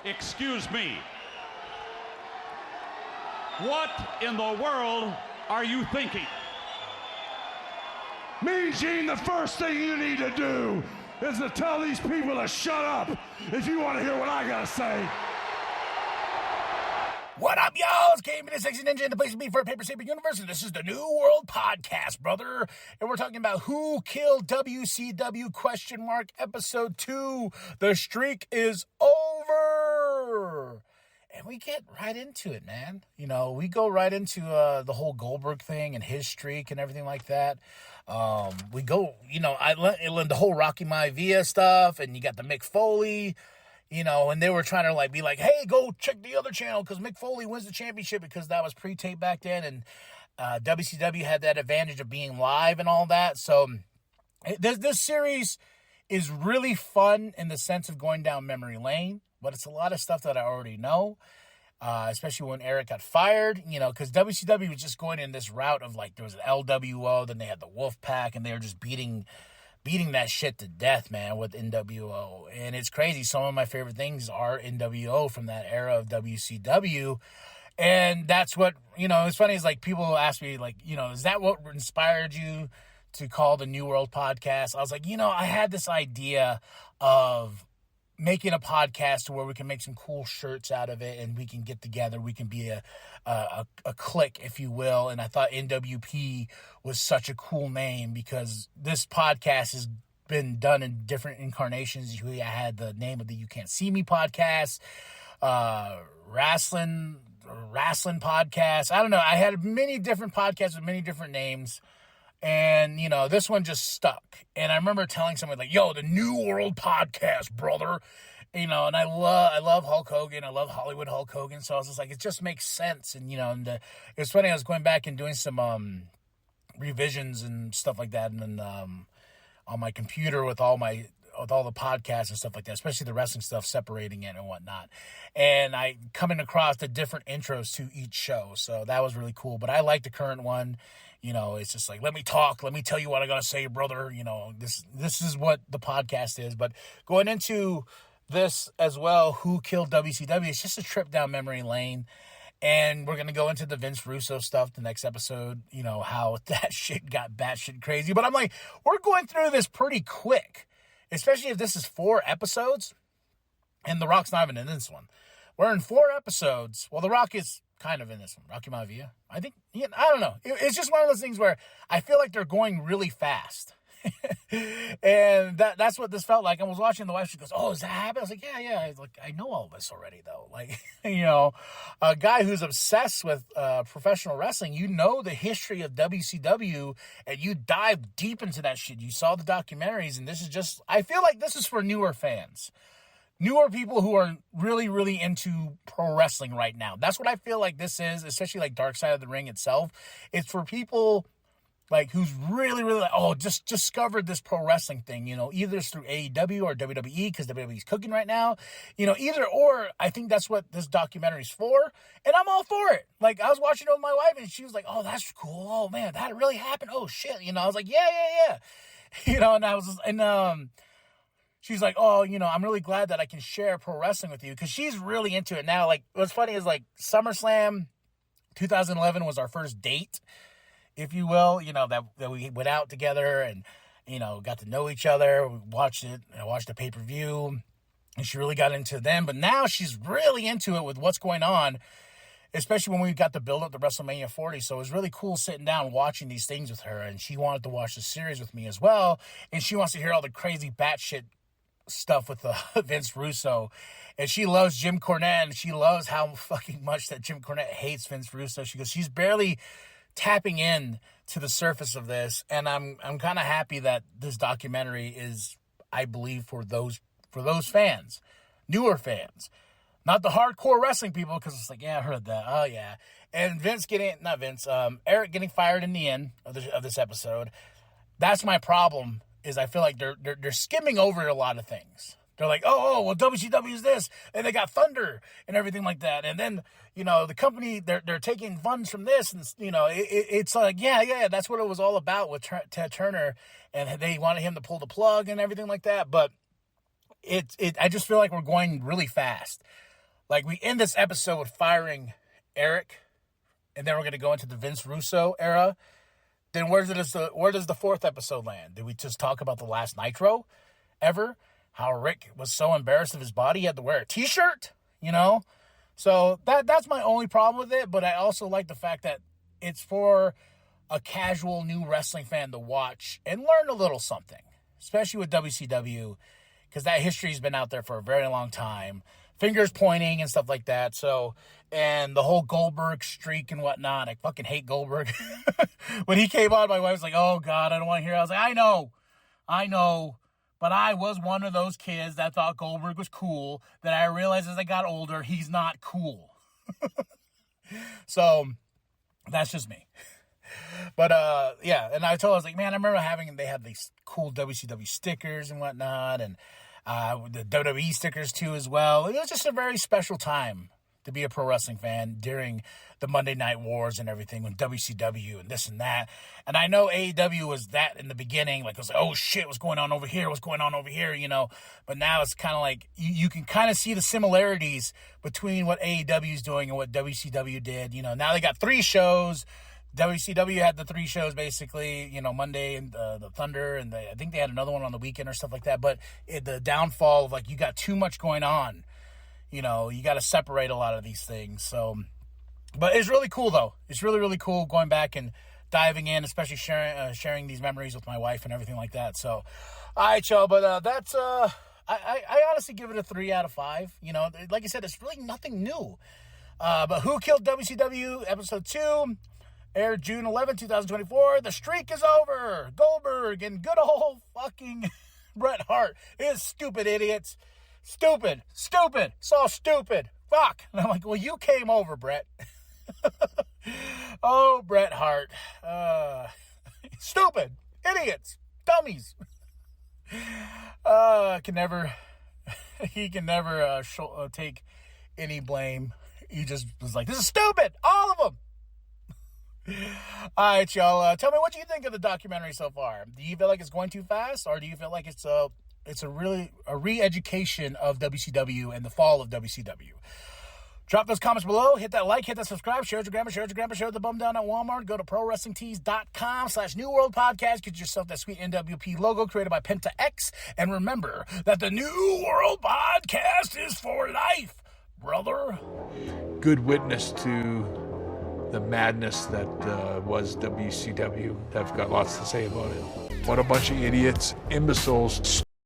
Excuse me. What in the world are you thinking? Mean Gene, the first thing you need to do is to tell these people to shut up if you want to hear what I gotta say. What up, y'all? It's Game the Sexy Ninja in the place to be for Paper Saber Universe, and this is the New World Podcast, brother. And we're talking about Who Killed WCW ? Episode 2. The streak is over. And we get right into it, man. You know, we go right into the whole Goldberg thing and his streak and everything like that. We go, you know, I learned the whole Rocky Maivia stuff, and you got the Mick Foley. You know, and they were trying to be like, hey, go check the other channel because Mick Foley wins the championship because that was pre-taped back then. And WCW had that advantage of being live and all that. So this series is really fun in the sense of going down memory lane. But it's a lot of stuff that I already know, especially when Eric got fired, you know, because WCW was just going in this route of there was an LWO, then they had the Wolfpack, and they were just beating that shit to death, man, with NWO. And it's crazy. Some of my favorite things are NWO from that era of WCW. And that's what, you know, it's funny is people ask me, you know, is that what inspired you to call the New World Podcast? I was like, you know, I had this idea of making a podcast where we can make some cool shirts out of it and we can get together. We can be a clique, if you will. And I thought nWp was such a cool name because this podcast has been done in different incarnations. I had the name of the You Can't See Me podcast, wrestling podcast. I don't know. I had many different podcasts with many different names. And, you know, this one just stuck. And I remember telling somebody yo, the New World Podcast, brother. You know, and I love Hulk Hogan. I love Hollywood Hulk Hogan. So I was just it just makes sense. And, you know, and it's funny. I was going back and doing some revisions and stuff like that. And then on my computer with all the podcasts and stuff like that, especially the wrestling stuff, separating it and whatnot. And I coming across the different intros to each show. So that was really cool. But I like the current one. You know, it's just let me talk. Let me tell you what I got to say, brother. You know, this is what the podcast is. But going into this as well, Who Killed WCW? It's just a trip down memory lane. And we're going to go into the Vince Russo stuff the next episode, you know, how that shit got batshit crazy. But I'm we're going through this pretty quick, especially if this is 4 episodes. And The Rock's not even in this one. We're in 4 episodes. Well, The Rock is kind of in this one. Rocky Maivia. I think, I don't know. It's just one of those things where I feel like they're going really fast. And that's what this felt like. I was watching the wife. She goes, oh, is that happening? I was like, yeah. I was I know all this already, though. You know, a guy who's obsessed with professional wrestling, you know the history of WCW, and you dive deep into that shit. You saw the documentaries, and this is just, I feel like this is for newer fans. Newer people who are really, really into pro wrestling right now. That's what I feel like this is, especially Dark Side of the Ring itself. It's for people who's really, really just discovered this pro wrestling thing, you know, either it's through AEW or WWE because WWE's cooking right now, you know, either or. I think that's what this documentary's for, and I'm all for it. I was watching it with my wife, and she was like, oh, that's cool. Oh, man, that really happened. Oh, shit. You know, I was like, yeah. You know, and I was, she's like, oh, you know, I'm really glad that I can share pro wrestling with you because she's really into it now. What's funny is SummerSlam 2011 was our first date, if you will, you know, that we went out together and, you know, got to know each other. We watched it. I watched the pay-per-view, and she really got into them. But now she's really into it with what's going on, especially when we got to build up to WrestleMania 40. So it was really cool sitting down watching these things with her, and she wanted to watch the series with me as well, and she wants to hear all the crazy batshit stuff with Vince Russo, and she loves Jim Cornette, and she loves how fucking much that Jim Cornette hates Vince Russo. She goes, she's barely tapping in to the surface of this, and I'm kind of happy that this documentary is, I believe, for those fans, newer fans, not the hardcore wrestling people, because it's yeah, I heard that, oh yeah, and Eric getting fired in the end of this episode. That's my problem. Is I feel like they're skimming over a lot of things. They're well, WCW is this, and they got Thunder and everything like that, and then, you know, the company they're taking funds from this, and you know, it's yeah, that's what it was all about with Ted Turner, and they wanted him to pull the plug and everything like that. But I just feel like we're going really fast. Like, we end this episode with firing Eric, and then we're going to go into the Vince Russo era. Then where does the fourth episode land? Did we just talk about the last Nitro ever? How Rick was so embarrassed of his body, he had to wear a t-shirt, you know? So that's my only problem with it, but I also like the fact that it's for a casual new wrestling fan to watch and learn a little something, especially with WCW, because that history's been out there for a very long time. Fingers pointing and stuff like that. So, and the whole Goldberg streak and whatnot. I fucking hate Goldberg. When he came on, my wife was like, oh, God, I don't want to hear it. I was like, I know. But I was one of those kids that thought Goldberg was cool, that I realized as I got older, he's not cool. So, that's just me. But, yeah, and I told her, I was like, man, I remember they had these cool WCW stickers and whatnot, and the WWE stickers too as well. It was just a very special time to be a pro wrestling fan during the Monday Night Wars and everything, when WCW and this and that. And I know AEW was that in the beginning, like it was like, oh shit, what's going on over here, you know. But now it's kind of like you can kind of see the similarities between what AEW is doing and what WCW did. You know, now they got 3 shows. WCW had the 3 shows basically, you know, Monday and the Thunder, and I think they had another one on the weekend or stuff like that. But the downfall of, like, you got too much going on, you know, you got to separate a lot of these things. So, but it's really cool though. It's really, really cool going back and diving in, especially sharing these memories with my wife and everything like that. So, all right, y'all. But that's I honestly give it a 3 out of 5. You know, like I said, it's really nothing new. But Who Killed WCW episode 2. Aired June 11, 2024. The streak is over. Goldberg and good old fucking Bret Hart. It is stupid idiots. Stupid. So stupid. Fuck. And I'm like, well, you came over, Bret. Oh, Bret Hart. Stupid. Idiots. Dummies. He can never take any blame. He just was like, this is stupid. All of them. All right, y'all. Tell me what you think of the documentary so far. Do you feel like it's going too fast, or do you feel like it's a re-education of WCW and the fall of WCW? Drop those comments below. Hit that like, hit that subscribe, share with your grandma, share the bum down at Walmart. Go to ProWrestlingTees.com/New World Podcast. Get yourself that sweet nWp logo created by Penta X. And remember that the New World Podcast is for life, brother. Good witness to the madness that was WCW. I've got lots to say about it. What a bunch of idiots, imbeciles.